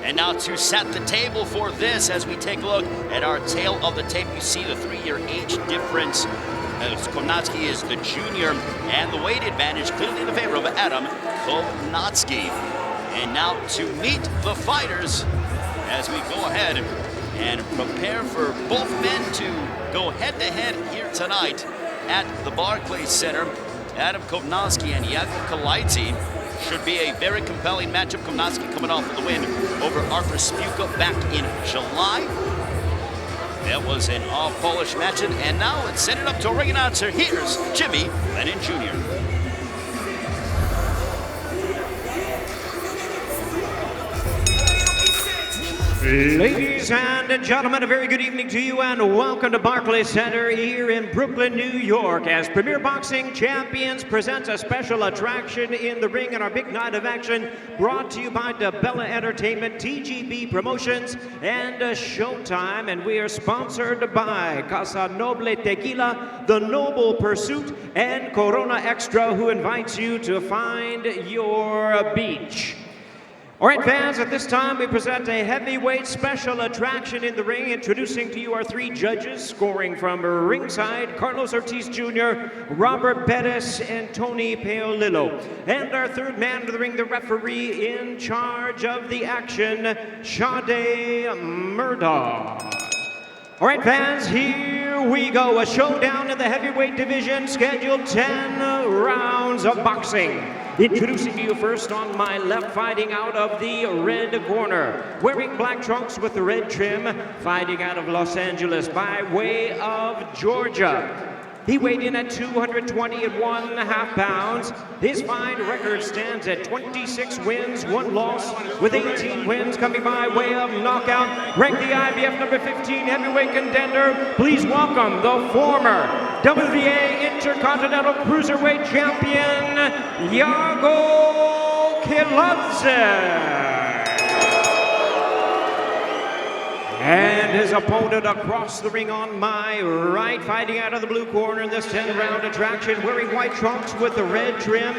And now to set the table for this, as we take a look at our tail of the tape, you see the 3-year age difference. As Kownacki is the junior, and the weight advantage clearly in the favor of Adam Kownacki. And now to meet the fighters as we go ahead and prepare for both men to go head-to-head here tonight at the Barclays Center. Adam Kownacki and Iago Kiladze should be a very compelling matchup. Kownacki coming off of the win over Arthur Spiewka back in July. That was an all-Polish match, and now let's send it up to a ring announcer. Here's Jimmy Lennon Jr. Ladies and gentlemen, a very good evening to you and welcome to Barclays Center here in Brooklyn, New York, as Premier Boxing Champions presents a special attraction in the ring in our big night of action, brought to you by DeBella Entertainment, TGB Promotions, and Showtime. And we are sponsored by Casa Noble Tequila, The Noble Pursuit, and Corona Extra, who invites you to find your beach. All right, fans, at this time we present a heavyweight special attraction in the ring. Introducing to you our 3 judges, scoring from ringside, Carlos Ortiz Jr., Robert Bettis, and Tony Paolillo. And our 3rd man to the ring, the referee in charge of the action, Sade Murdoch. All right, fans, here we go. A showdown in the heavyweight division, scheduled 10 rounds of boxing. Introducing to you first on my left, fighting out of the red corner, wearing black trunks with the red trim, fighting out of Los Angeles by way of Georgia. He weighed in at 220.5 pounds. His fight record stands at 26 wins, 1 loss, with 18 wins coming by way of knockout. Ranked the IBF number 15 heavyweight contender. Please welcome the former WBA Intercontinental Cruiserweight Champion, Iago Kiladze. And his opponent across the ring on my right, fighting out of the blue corner in this 10-round attraction, wearing white trunks with the red trim.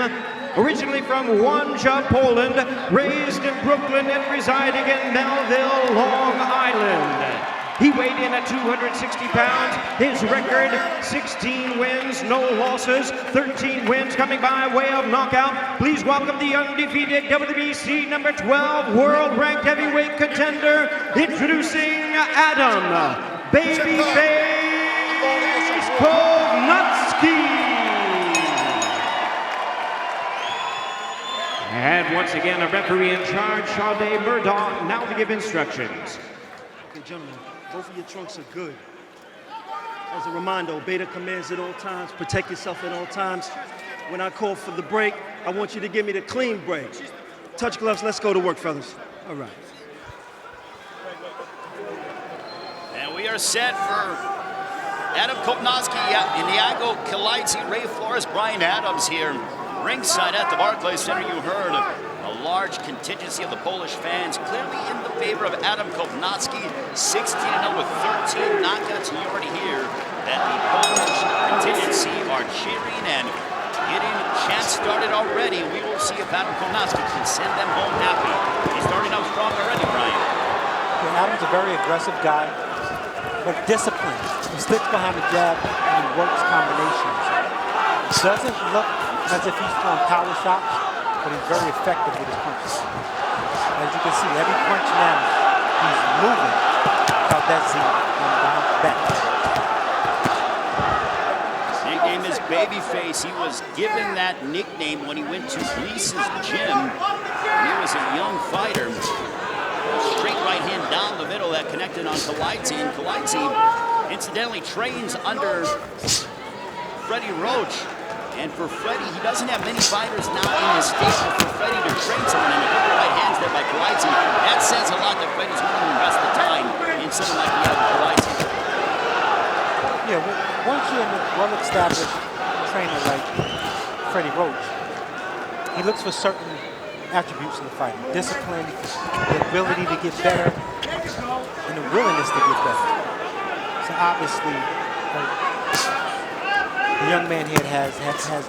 Originally from Łomża, Poland, raised in Brooklyn and residing in Melville, Long Island. He weighed in at 260 pounds. His record, 16 wins, no losses, 13 wins coming by way of knockout. Please welcome the undefeated WBC number 12 world-ranked heavyweight contender, introducing Adam Babyface Kownacki. And once again, a referee in charge, Sade Murdoch, now to give instructions. Okay, gentlemen, both of your trunks are good. As a reminder, obey the commands at all times, protect yourself at all times. When I call for the break, I want you to give me the clean break. Touch gloves, let's go to work, fellas. All right. And we are set for Adam Kownacki and Iago Kiladze, Ray Flores, Brian Adams here. Ringside at the Barclays Center, you heard a large contingency of the Polish fans, clearly in the favor of Adam Kownacki, 16-0 with 13 knockouts. And you already hear that the Polish contingency are cheering and getting chants started already. We will see if Adam Kownacki can send them home happy. He's starting out strong already, Brian. Yeah, Adam's a very aggressive guy, but disciplined. He sticks behind the jab and he works combinations. Doesn't look as if he's throwing power shots, but he's very effective with his punches. As you can see, every punch now, he's moving Kiladze on the back. His nickname is Babyface. He was given that nickname when he went to Greece's gym. He was a young fighter. A straight right hand down the middle that connected on Kiladze. And Kiladze, incidentally, trains under Freddie Roach. And for Freddie, he doesn't have many fighters now in his stable for Freddie to train someone, and a couple right hands there by Kiladze. That says a lot that Freddie's willing to invest the time in someone like Iago Kiladze. Yeah, once you're a well-established trainer like Freddie Roach, he looks for certain attributes in the fight. Discipline, the ability to get better, and the willingness to get better. So obviously, the young man here has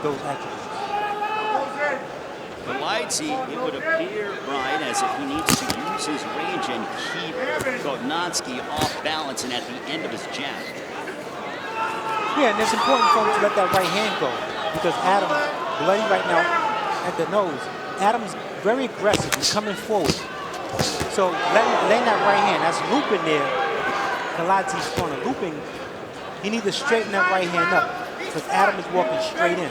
those attributes. Kiladze, it would appear, Brian, as if he needs to use his range Kownacki off balance and at the end of his jab. Yeah, and it's important for him to let that right hand go because Adam's bloody right now at the nose. Adam's very aggressive. He's coming forward. So letting that right hand, that's looping there. Kiladze's corner looping. He needs to straighten that right hand up because Adam is walking straight in.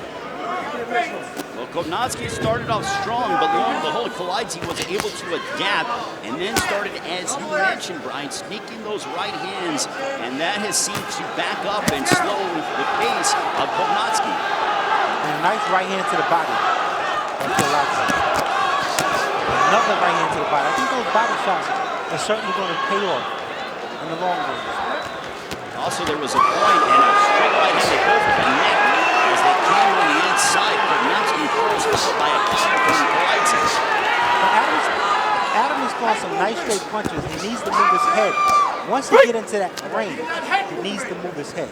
Well, Kownacki started off strong, but lo and behold, Kiladze was able to adapt and then started, as you mentioned, Brian, sneaking those right hands, and that has seemed to back up and slow the pace of Kownacki. And a nice right hand to the body of Kiladze. Another right hand to the body. I think those body shots are certainly going to pay off in the long run. Also, there was a point and a straight right hand they both connect as they came on the inside. Kownacki was followed by a counter from Kiladze. Adam is throwing some nice straight punches. He needs to move his head. Once he gets into that range, he needs to move his head.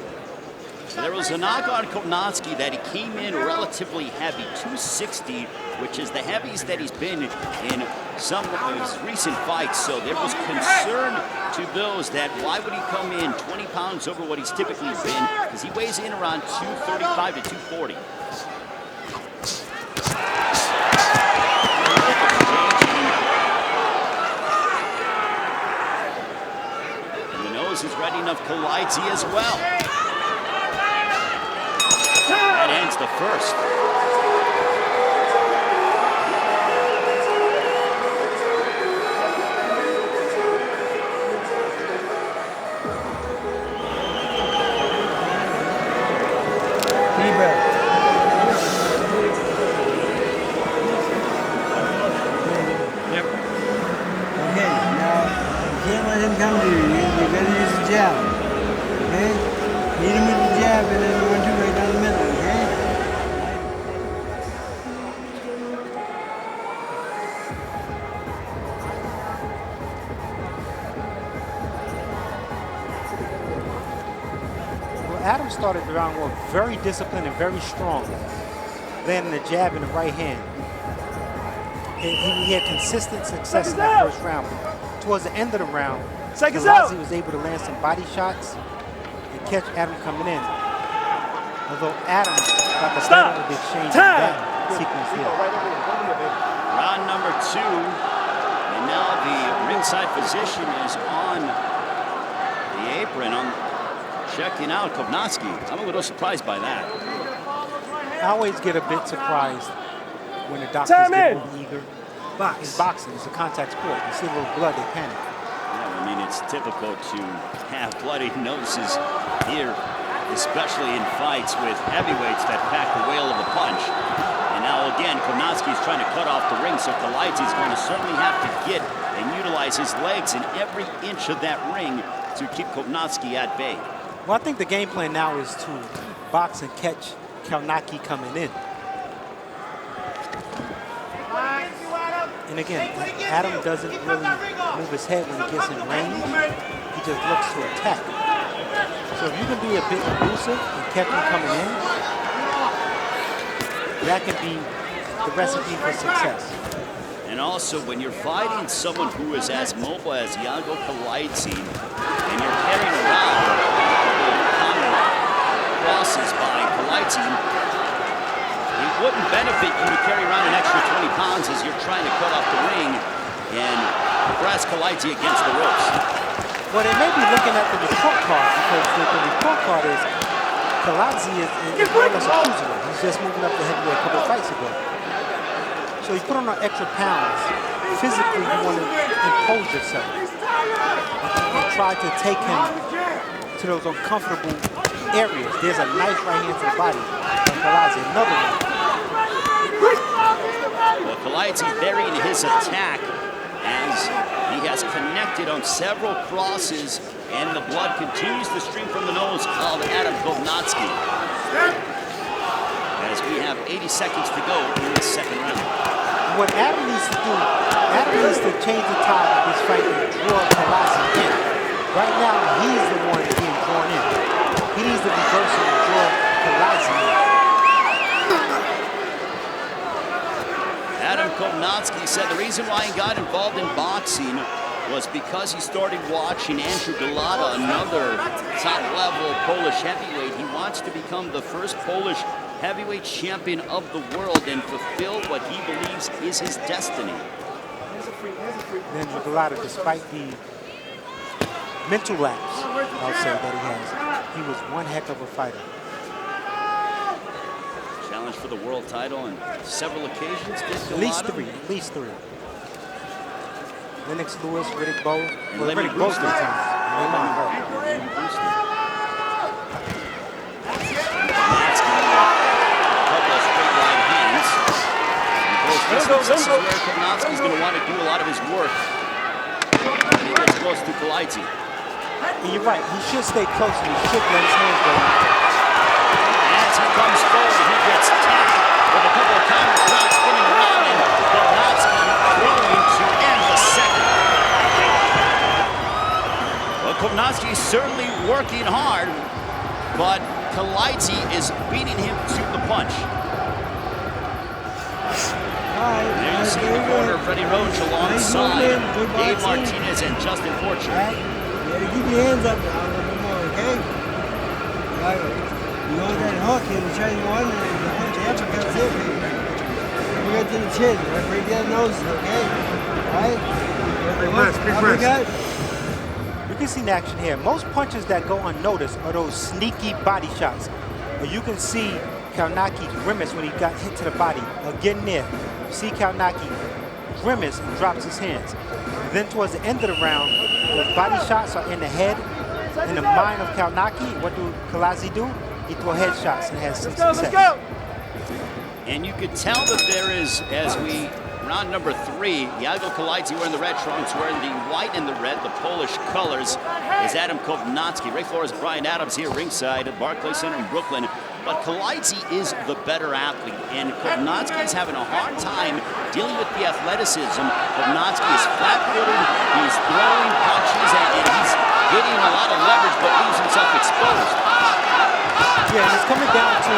So there was a knock on Kownacki that he came in relatively heavy, 260, which is the heaviest that he's been in some of his recent fights. So there was concern to those that why would he come in 20 pounds over what he's typically been, because he weighs in around 235 to 240. And the nose is ready enough Kiladze as well. That ends the first. Yep. Okay, now you can't let him come to you. You gotta use the jab. Okay? Hit him with the jab and then 1, 2 right down the middle, okay? Well, Adam started the round well, very disciplined and very strong, landing the jab in the right hand. He had consistent success in that first round. Towards the end of the round, Kiladze was able to land some body shots and catch Adam coming in. Although Adam got the better of the exchange in that sequence here. Round number 2, and now the ringside physician is on the apron, checking out Kownacki. I'm a little surprised by that. I always get a bit surprised when the doctors get over eager. In boxing, it's a contact sport. You see a little blood, they panic. Yeah, I mean, it's typical to have bloody noses here, especially in fights with heavyweights that pack the whale of a punch. And now again, Kownacki is trying to cut off the ring, so Kiladze is going to certainly have to get and utilize his legs in every inch of that ring to keep Kownacki at bay. Well, I think the game plan now is to box and catch Kownacki coming in. And again, Adam doesn't really move his head when he gets in range. He just looks to attack. So if you can be a bit elusive and catch him coming in, that can be the recipe for success. And also, when you're fighting someone who is as mobile as Iago Kiladze, and you're carrying around counter crosses by Kiladze, it wouldn't benefit you to carry around an extra 20 pounds as you're trying to cut off the ring and press Kiladze against the ropes. Well, they may be looking at the report card because the report card is Kiladze is more or less a cruiserweight. He's just moving up the heavyweight a couple of fights ago. So you put on extra pounds. Physically, you want to impose yourself and try to take him to those uncomfortable areas. There's a nice right hand to the body of Kiladze. Another one. Well, Kiladze burying his attack as he has connected on several crosses, and the blood continues to stream from the nose of Adam Kownacki. As we have 80 seconds to go in the second round. What Adam needs to do, Adam needs to change the tide of this fight and draw Kiladze in. Right now, he's the one being drawn in. He needs to reverse and draw Kiladze in. Adam Kownacki said the reason why he got involved in boxing was because he started watching Andrew Kiladze, another top-level Polish heavyweight. He wants to become the first Polish heavyweight champion of the world and fulfill what he believes is his destiny. Then Kiladze, despite the mental lapse, I'll say, that he has, he was one heck of a fighter. Challenged for the world title on several occasions. At least three. Lennox Lewis, Riddick Bowe. Well, Riddick Bowe 3 times. This is where Kownacki's going to want to do a lot of his work when he gets close to Kiladze. And you're right, he should stay close and he should let his hands go. As he comes forward, he gets tapped with a couple of counter shots spinning around, and Kownacki throwing to end the second. Well, Kownacki is certainly working hard, but Kiladze is beating him to the punch. There you see in the corner Freddie Roach alongside Dave Martinez and Justin Fortune. Yeah, keep your hands up a little bit more, okay? You know that hook and try to one and the punch after comes in. We got to the chin, break that nose, okay? Alright? Big rest. You can see in action here. Most punches that go unnoticed are those sneaky body shots. But you can see Kownacki grimace when he got hit to the body. Again there, you see Kownacki grimace and drops his hands. And then towards the end of the round, the body shots are in the head, in the mind of Kownacki. What do Kiladze do? He throws headshots and has some success. Let's go. And you could tell that there is, as we round number 3, Iago Kiladze wearing the red trunks, wearing the white and the red, the Polish colors, is Adam Kownacki. Ray Flores, Brian Adams here ringside at Barclays Center in Brooklyn. But Kiladze is the better athlete, and Kownacki is having a hard time dealing with the athleticism. Kownacki is flat-footed, he's throwing punches, and he's getting a lot of leverage, but leaves himself exposed. Yeah, and it's coming down to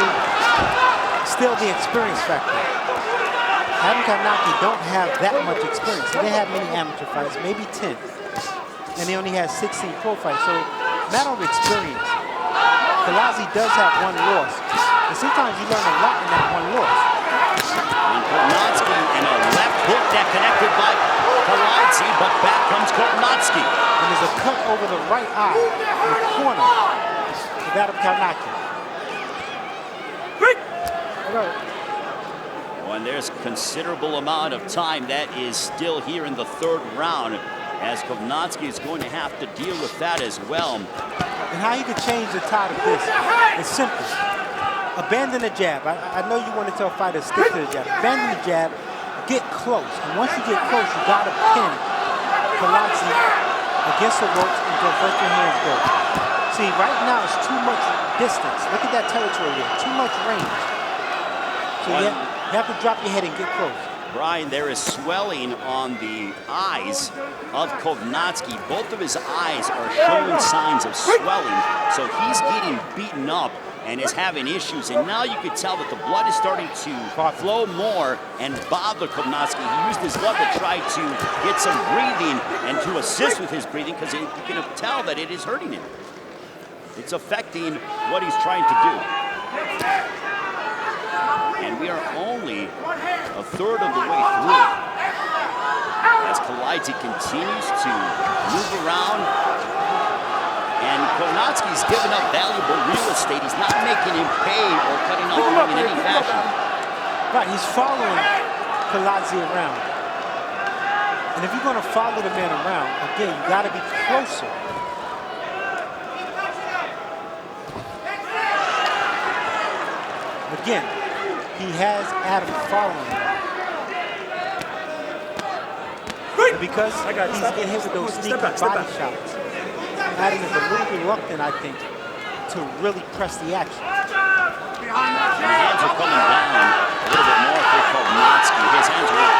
still the experience factor. Adam Kownacki don't have that much experience. He didn't have many amateur fights, maybe 10. And he only has 16 pro fights, so matter of experience. Kiladze does have one loss, and sometimes you learn a lot in that one loss. And Kownacki and a left hook that connected by Kiladze, but back comes Kownacki. And there's a cut over the right eye in the corner of Adam Kownacki. And there's considerable amount of time that is still here in the 3rd round, as Kownacki is going to have to deal with that as well. And how you can change the tide of this is simple. Abandon the jab. I know you want to tell fighters stick to the jab. Abandon the jab, get close. And once you get close, you got to pin Kiladze against the ropes and go let your hands go. See, right now it's too much distance. Look at that territory there, too much range. So you have to drop your head and get close. Brian, there is swelling on the eyes of Kownacki. Both of his eyes are showing signs of swelling, so he's getting beaten up and is having issues. And now you can tell that the blood is starting to flow more and bother Kownacki. He used his glove to try to get some breathing and to assist with his breathing, because you can tell that it is hurting him. It's affecting what he's trying to do. And we are only a 1/3 of the way through, as Kiladze continues to move around. And Kownacki's given up valuable real estate. He's not making him pay or cutting off him in any fashion. Right, he's following Kiladze around. And if you're going to follow the man around, again, you got to be closer. Again, he has Adam following him. Because he's getting hit with those sneaky body shots, Adam is a little reluctant, I think, to really press the action. The hands are coming down a little bit more for Kownacki. His hands were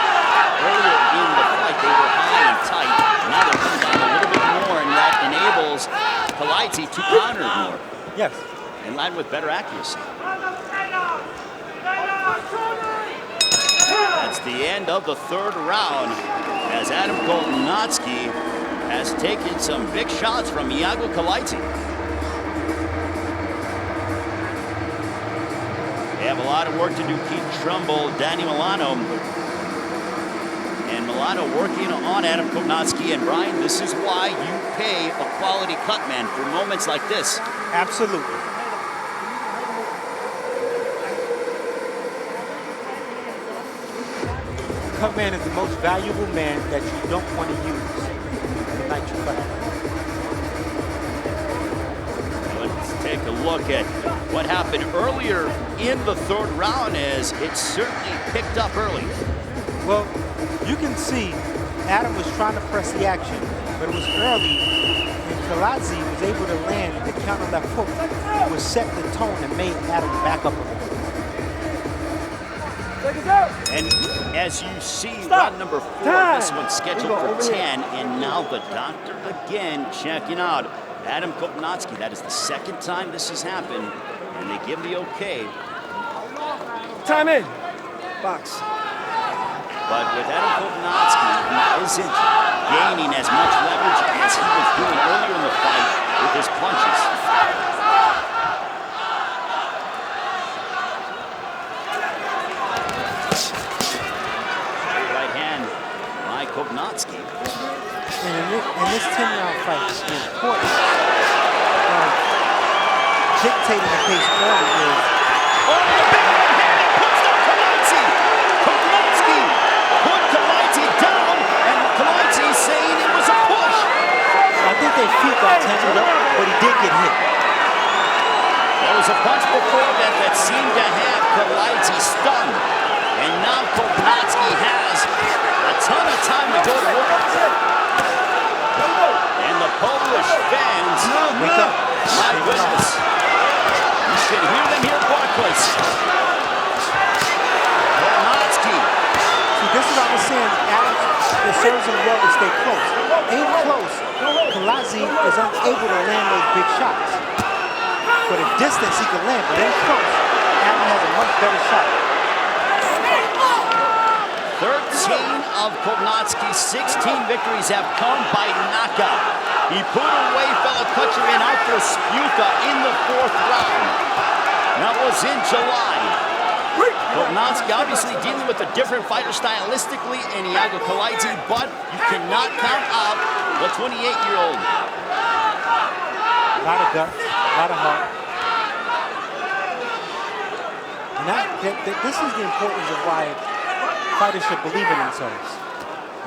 earlier in the fight, they were high and tight. Now they're coming down a little bit more, and that enables Kiladze to counter more. Yes. In line with better accuracy. That's the end of the 3rd round, as Adam Kownacki has taken some big shots from Iago Kiladze. They have a lot of work to do. Keith Trumbull, Danny Milano. And Milano working on Adam Kownacki. And Brian, this is why you pay a quality cut man for moments like this. Absolutely. Cut man is the most valuable man that you don't want to use the night you fight. Let's take a look at what happened earlier in the third round, as it certainly picked up early. Well, you can see Adam was trying to press the action, but it was early, and Kiladze was able to land the counter left hook, which set the tone and made Adam back up a little. And as you see, round number 4, this one's scheduled for 10, and now the doctor again checking out Adam Kownacki. That is the second time this has happened, and they give the okay. Time in. Box. But with Adam Kownacki, he isn't gaining as much leverage as he was doing earlier in the fight with his punches. Right hand by Kownacki. And in this 10-round fight, the importance of dictating the pace early is... Oh, the big right hand! He puts down Kiladze! Kownacki put Kiladze down, and Kiladze saying it was a push. I think they feet got tangled up, but he did get hit. There was a punch before that seemed to have Kiladze stunned. And now Kownacki has a ton of time to go to work. And the Polish fans, Wake up. my goodness, you can hear them here at Barclays. Kownacki. See, this is what I was saying. Adam, it serves him well to stay close. Ain't close, Kiladze is unable to land those big shots. For the distance he can land, but ain't close, Adam has a much better shot. 13 of Kownacki's 16 victories have come by knockout. He put away fellow countryman Arthur Spuka in the 4th round. That was in July. Kownacki obviously dealing with a different fighter stylistically in Iago Kiladze, but you cannot count out the 28-year-old. A lot of guts, a lot of heart. And this is the importance of why fighters should believe in themselves.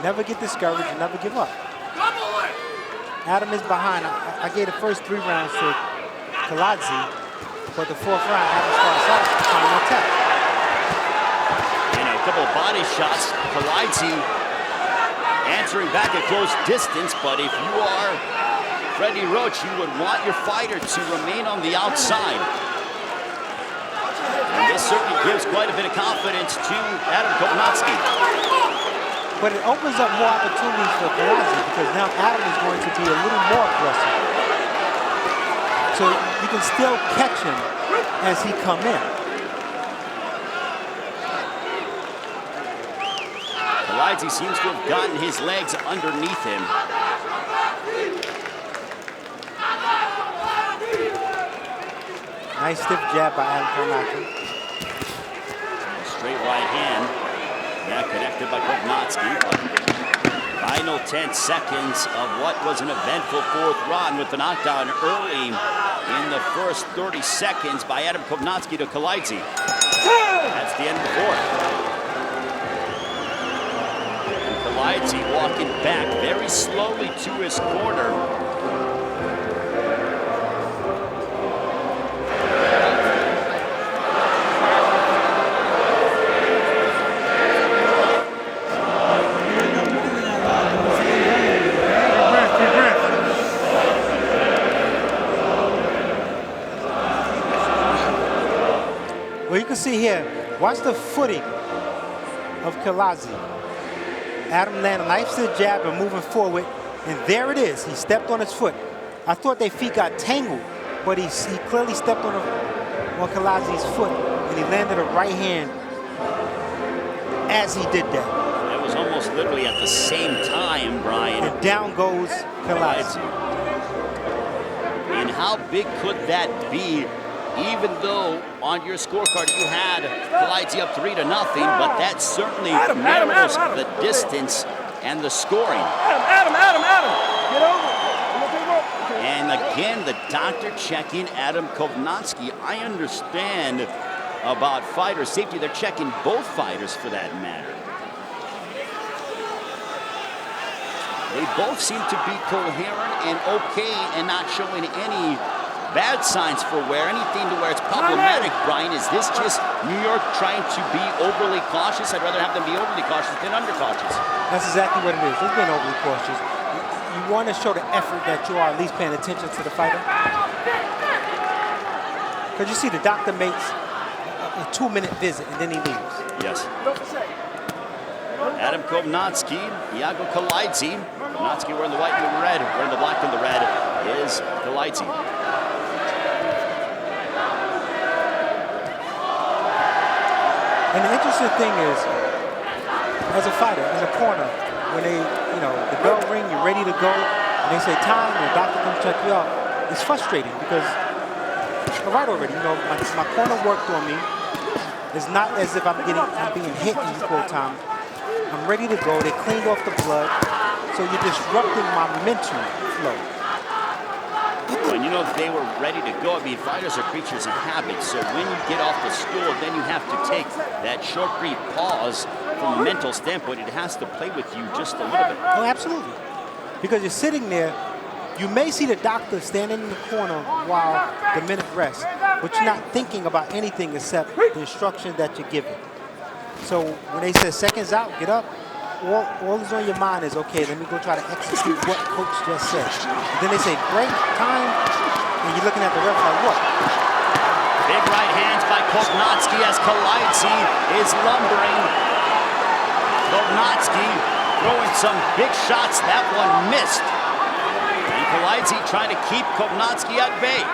Never get discouraged and never give up. Adam is behind. I gave the first 3 rounds to Kiladze, but the 4th round, Adam starts out trying to attack. And a couple of body shots. Kiladze answering back at close distance, but if you are Freddie Roach, you would want your fighter to remain on the outside. And this certainly gives quite a bit of confidence to Adam Kownacki. But it opens up more opportunities for Kiladze because now Adam is going to be a little more aggressive. So you can still catch him as he come in. Kiladze seems to have gotten his legs underneath him. Nice stiff jab by Adam Kownacki. Straight right hand. That connected by Kownacki. Final 10 seconds of what was an eventful 4th round with the knockdown early in the first 30 seconds by Adam Kownacki to Kiladze. That's the end of the 4th. And Kiladze walking back very slowly to his corner. Well, you can see here, watch the footing of Kiladze. Adam landed a nice jab and moving forward, and there it is. He stepped on his foot. I thought their feet got tangled, but he clearly stepped on Kiladze's foot, and he landed a right hand as he did that. That was almost almost literally at the same time, Brian. And down goes Kiladze. And how big could that be, even though on your scorecard you had Kiladze up 3-0, but that certainly narrows the distance and the scoring. Adam, get over. And again, the doctor checking Adam Kownacki. I understand about fighter safety. They're checking both fighters for that matter. They both seem to be coherent and okay and not showing any bad signs for anything to where it's problematic. Brian, is this just New York trying to be overly cautious? I'd rather have them be overly cautious than undercautious. That's exactly what it is. They've been overly cautious. You want to show the effort that you are at least paying attention to the fighter. Because you see the doctor makes a 2-minute visit and then he leaves. Yes. Adam Kownacki, Iago Kiladze. Kownacki wearing the white and the red, wearing the black and the red is Kiladze. And the interesting thing is, as a fighter, as a corner, when they, the bell ring, you're ready to go, and they say time, and the doctor comes check you out, it's frustrating because, all right already, my corner worked on me. It's not as if I'm being hit in equal time. I'm ready to go. They cleaned off the blood, so you're disrupting my mental flow. When they were ready to go, fighters are creatures of habit. So when you get off the stool, then you have to take that short, brief pause from a mental standpoint. It has to play with you just a little bit. Oh, absolutely. Because you're sitting there, you may see the doctor standing in the corner while the minute rests, but you're not thinking about anything except the instruction that you're given. So when they say seconds out, get up, all that's on your mind is, okay, let me go try to execute what coach just said. And then they say, break, time, and you're looking at the ref like, what? Big right hands by Kownacki as Kiladze is lumbering. Kownacki throwing some big shots. That one missed. And Kiladze trying to keep Kownacki at bay.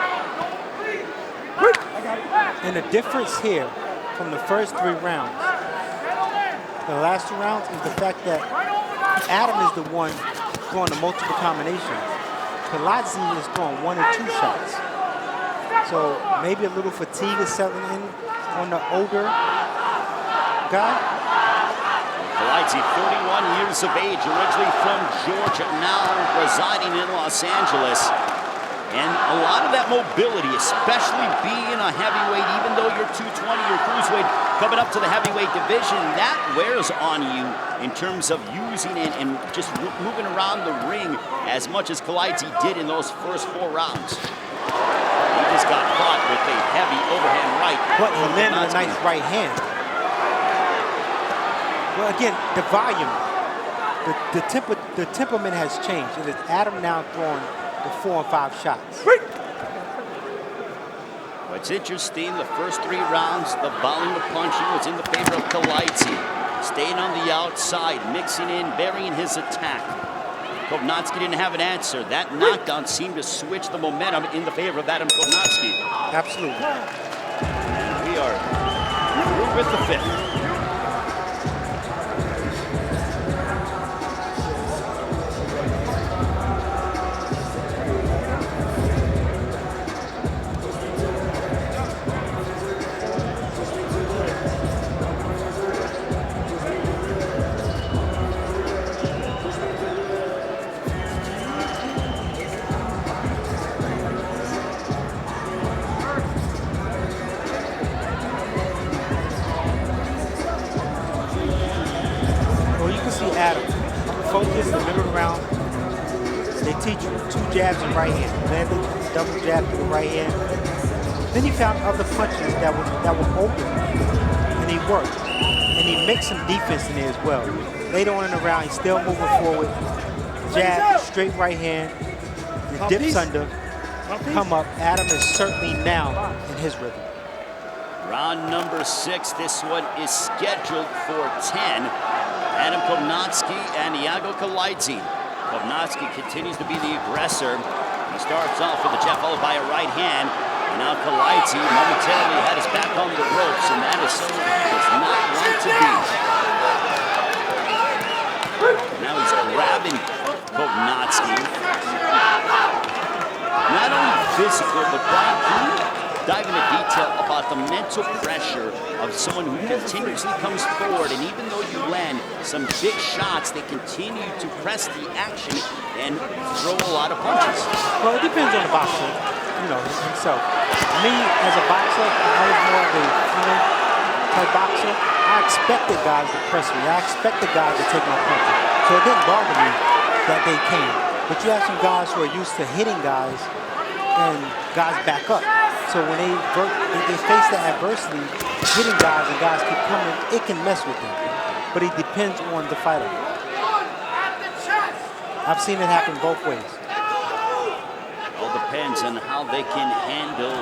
And the difference here from the first 3 rounds, the last 2 rounds, is the fact that Adam is the one throwing the multiple combinations. Kiladze is throwing 1 or 2 shots. So maybe a little fatigue is settling in on the older guy. Kiladze, 31 years of age, originally from Georgia, now residing in Los Angeles. And a lot of that mobility, especially being a heavyweight, even though you're 220, you're cruiserweight, coming up to the heavyweight division, that wears on you in terms of using it and just moving around the ring as much as Kiladze did in those first 4 rounds. He just got caught with a heavy overhand right. But he landed a nice right hand. Well, again, the volume, the temperament has changed. It is Adam now throwing the 4 and 5 shots. What's interesting, the first 3 rounds, the volume of punching was in the favor of Kiladze. Staying on the outside, mixing in, varying his attack. Kownacki didn't have an answer. That knockdown seemed to switch the momentum in the favor of Adam Kownacki. Absolutely. And we are through with the 5th. Adam, focus in the middle of the round. They teach you 2 jabs in right hand. Landed, double jab to the right hand. Then he found other punches that were open, and he worked. And he makes some defense in there as well. Later on in the round, he's still moving forward. Jab, straight right hand. He dips under, come up. Adam is certainly now in his rhythm. Round number 6. This one is scheduled for 10. Adam Kownacki and Iago Kiladze. Kownacki continues to be the aggressor. He starts off with a jab followed by a right hand. And now Kiladze momentarily had his back on the ropes, and that is somewhere he does not want to be. Kownacki. Not only physical, but Brian, can you dive into detail about the mental pressure of someone who continuously comes forward, and even though you land some big shots, they continue to press the action and throw a lot of punches? Well, it depends on the boxer, you know, himself. Me, as a boxer, I was more of a type boxer. I expected guys to press me. I expected guys to take my punches. So it didn't bother me that they came. But you have some guys who are used to hitting guys and guys back up. So when they face the adversity, hitting guys and guys keep coming, it can mess with them. But it depends on the fighter. I've seen it happen both ways. All depends on how they can handle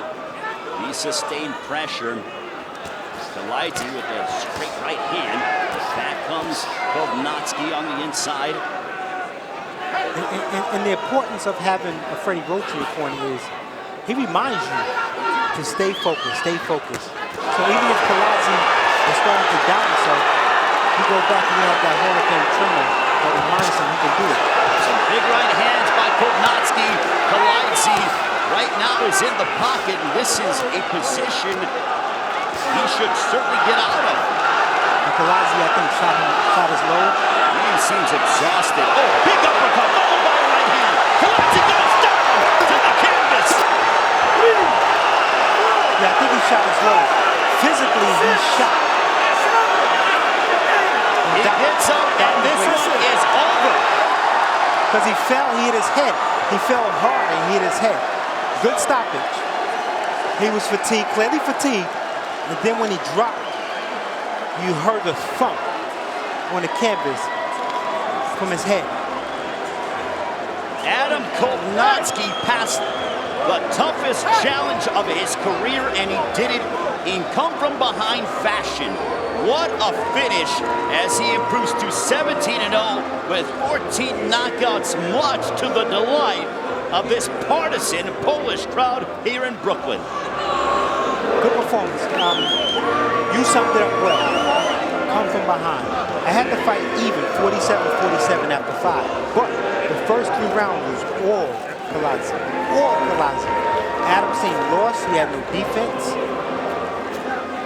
the sustained pressure. Kiladze with a straight right hand. Back comes Kownacki on the inside. And the importance of having a Freddie Roach in your corner is he reminds you to stay focused, stay focused. So even if Kiladze is starting to doubt himself, he goes back and he has that Hall of Fame trainer that reminds him he can do it. Some big right hands by Kownacki. Kiladze right now is in the pocket, and this is a position he should certainly get out of. And Kiladze, I think, shot his low. He seems exhausted. Oh, big uppercut, followed by a right hand. Kiladze goes down to the canvas. Yeah, I think he shot his low. Physically, he shot. He gets up, and this one is over. Because he fell, he hit his head. He fell hard and he hit his head. Good stoppage. He was fatigued, clearly fatigued. And then when he dropped, you heard the thump on the canvas from his head. Adam Kownacki passed the toughest challenge of his career, and he did it in come-from-behind fashion. What a finish as he improves to 17-0 with 14 knockouts, much to the delight of this partisan Polish crowd here in Brooklyn. Good performance. You summed it up well. Come from behind. I had to fight even, 47-47 after 5. But the first 3 rounds was all Kiladze. All Kiladze. Adam Singh lost. He had no defense.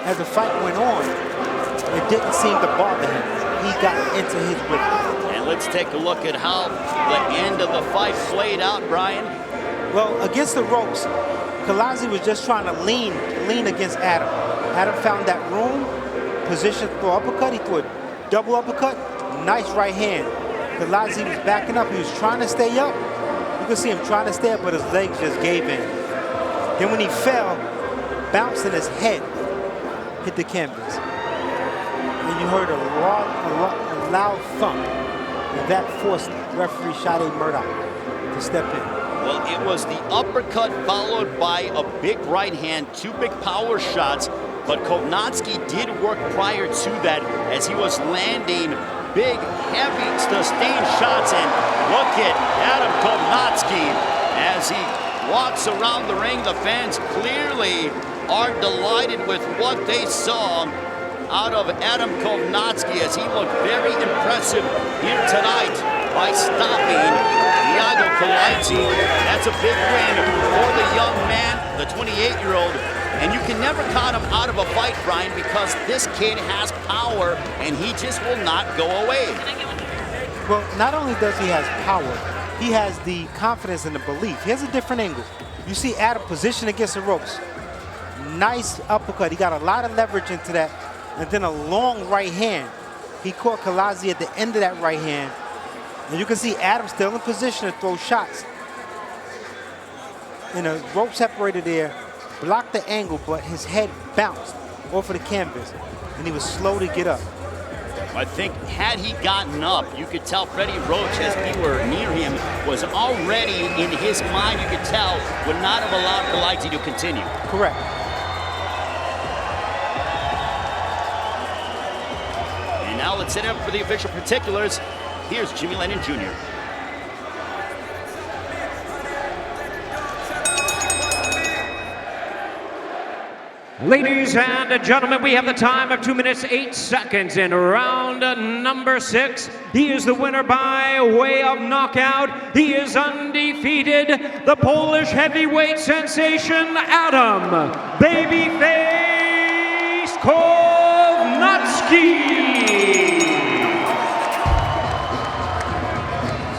As the fight went on, it didn't seem to bother him. He got into his rhythm. And let's take a look at how the end of the fight played out, Brian. Well, against the ropes, Kiladze was just trying to lean against Adam. Adam found that room, position for uppercut. He threw a double uppercut, nice right hand. Kiladze was backing up. He was trying to stay up. You can see him trying to stay up, but his legs just gave in. Then when he fell, bounced and his head hit the canvas. And you heard a loud thump. And that forced referee Shade Murdoch to step in. Well, it was the uppercut followed by a big right hand, 2 big power shots, but Kownacki did work prior to that as he was landing big, heavy, sustained shots. And look at Adam Kownacki as he walks around the ring. The fans clearly are delighted with what they saw out of Adam Kownacki as he looked very impressive here tonight by stopping Iago Kiladze. That's a big win for the young man, the 28-year-old. And you can never count him out of a fight, Brian, because this kid has power and he just will not go away. Well, not only does he have power, he has the confidence and the belief. He has a different angle. You see Adam positioned against the ropes. Nice uppercut. He got a lot of leverage into that. And then a long right hand. He caught Kiladze at the end of that right hand. And you can see Adam still in position to throw shots. And the rope separated there, blocked the angle, but his head bounced off of the canvas. And he was slow to get up. I think had he gotten up, you could tell Freddie Roach, as we were near him, was already in his mind, you could tell, would not have allowed Kiladze to continue. Correct. And now let's set up for the official particulars. Here's Jimmy Lennon Jr. Ladies and gentlemen, we have the time of 2 minutes, 8 seconds in round number 6. He is the winner by way of knockout. He is undefeated. The Polish heavyweight sensation, Adam Babyface